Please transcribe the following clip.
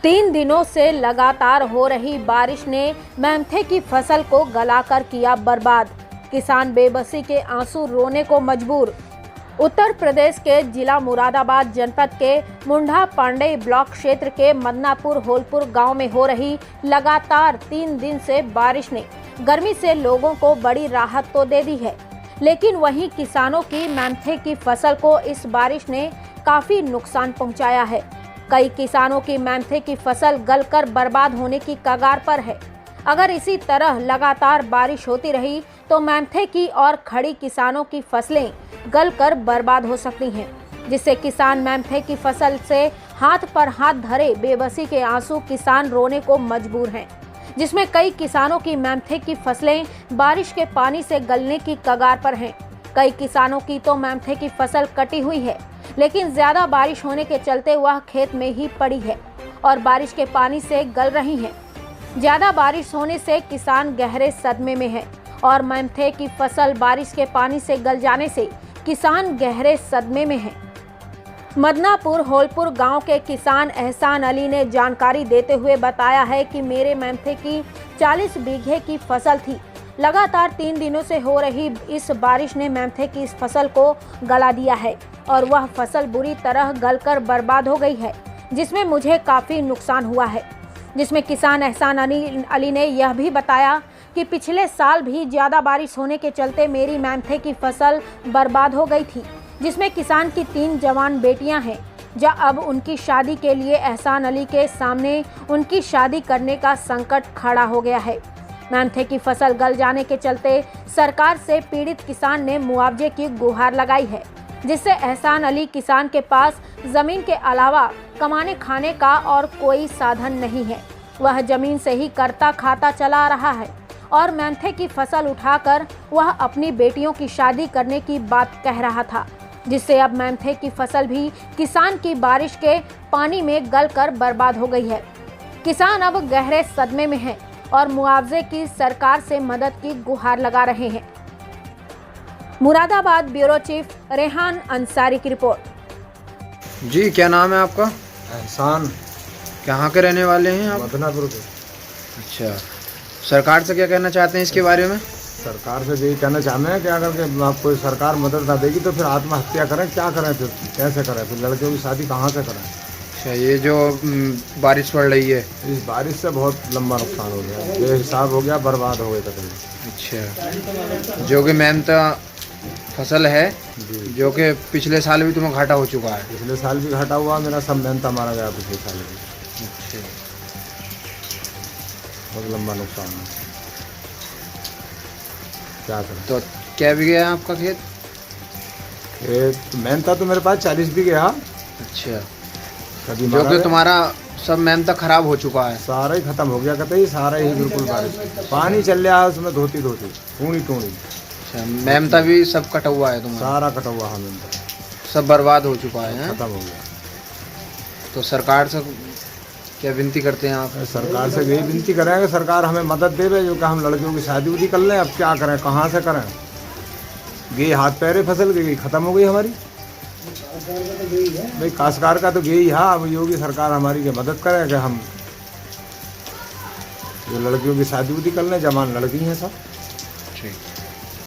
3 दिनों से लगातार हो रही बारिश ने मेंथे की फसल को गलाकर किया बर्बाद। किसान बेबसी के आंसू रोने को मजबूर। उत्तर प्रदेश के जिला मुरादाबाद जनपद के मुंडा पांडेय ब्लॉक क्षेत्र के मदनापुर होलपुर गांव में हो रही लगातार 3 दिन से बारिश ने गर्मी से लोगों को बड़ी राहत तो दे दी है, लेकिन वहीं किसानों की मेंथे की फसल को इस बारिश ने काफी नुकसान पहुंचाया है। कई किसानों की मेंथे की फसल गलकर बर्बाद होने की कगार पर है। अगर इसी तरह लगातार बारिश होती रही तो मेंथे की और खड़ी किसानों की फसलें गलकर बर्बाद हो सकती हैं, जिससे किसान मेंथे की फसल से हाथ पर हाथ धरे बेबसी के आंसू किसान रोने को मजबूर हैं, जिसमें कई किसानों की मेंथे की फसलें बारिश के पानी से गलने की कगार पर हैं। कई किसानों की तो मेंथे की फसल कटी हुई है, लेकिन ज्यादा बारिश होने के चलते वह खेत में ही पड़ी है और बारिश के पानी से गल रही हैं। ज्यादा बारिश होने से किसान गहरे सदमे में है और मेंथे की फसल बारिश के पानी से गल जाने से किसान गहरे सदमे में है। मदनापुर होलपुर गांव के किसान एहसान अली ने जानकारी देते हुए बताया है कि मेरे मेंथे की 40 बीघे की फसल थी। लगातार 3 दिनों से हो रही इस बारिश ने मेंथे की इस फसल को गला दिया है और वह फसल बुरी तरह गलकर बर्बाद हो गई है, जिसमें मुझे काफ़ी नुकसान हुआ है। जिसमें किसान एहसान अली ने यह भी बताया कि पिछले साल भी ज़्यादा बारिश होने के चलते मेरी मेंथे की फसल बर्बाद हो गई थी, जिसमें किसान की 3 जवान बेटियां हैं। अब उनकी शादी के लिए एहसान अली के सामने उनकी शादी करने का संकट खड़ा हो गया है। मेंथे की फसल गल जाने के चलते सरकार से पीड़ित किसान ने मुआवजे की गुहार लगाई है, जिससे एहसान अली किसान के पास जमीन के अलावा कमाने खाने का और कोई साधन नहीं है। वह जमीन से ही करता खाता चला रहा है और मेंथे की फसल उठाकर वह अपनी बेटियों की शादी करने की बात कह रहा था, जिससे अब मेंथे की फसल भी किसान की बारिश के पानी में गलकर बर्बाद हो गई है। किसान अब गहरे सदमे में है और मुआवजे की सरकार से मदद की गुहार लगा रहे हैं। मुरादाबाद ब्यूरो चीफ रेहान अंसारी की रिपोर्ट। जी, क्या नाम है आपका? एहसान। कहाँ के रहने वाले हैं आप? मदनापुर के। अच्छा, सरकार से क्या कहना चाहते हैं इसके बारे में? सरकार से यही कहना चाहते हैं कि अगर के आपको सरकार मदद ना देगी तो फिर आत्महत्या करें, क्या करें, फिर कैसे करें, फिर लड़कियों की शादी कहाँ से करें? अच्छा, ये जो बारिश पड़ रही है, इस बारिश से बहुत लंबा नुकसान हो गया, बेहिसाब हो गया, बर्बाद हो गए तकरीबन। अच्छा, जो कि मेहनत फसल है, जो कि पिछले साल भी तुम्हें घाटा हो चुका है? पिछले साल भी घाटा हुआ, मेरा सब मेहनत मारा गया पिछले साल भी। अच्छा, बहुत लंबा नुकसान है, क्या करें? तो क्या बीघे है आपका खेत? मेहनत तो मेरे पास 40 बीघे है। अच्छा, कभी जो कि तुम्हारा सब मेहनत खराब हो चुका है? सारा ही खत्म हो गया, कहते ही सारा ही बिल्कुल बारिश पानी चल रहा है उसमें, धोती टूणी। अच्छा, मेहनत भी सब कटा हुआ है तुम्हारा? सारा कटा हुआ है, मेहनत सब बर्बाद हो चुका है, खत्म हो गया। तो सरकार से क्या विनती करते हैं आप? सरकार से यही विनती करेंगे, सरकार हमें मदद देवे, जो कि हम लड़कियों की शादी उदी कर लें। अब क्या करें, कहाँ से करें? गई हाथ पैरे फसल गई, खत्म हो गई हमारी। भाई काश्तकार का तो यही है, अब योगी सरकार हमारी की मदद करे कि हम जो लड़कियों की शादी उदी कर लें, जवान लड़की हैं सब। ठीक।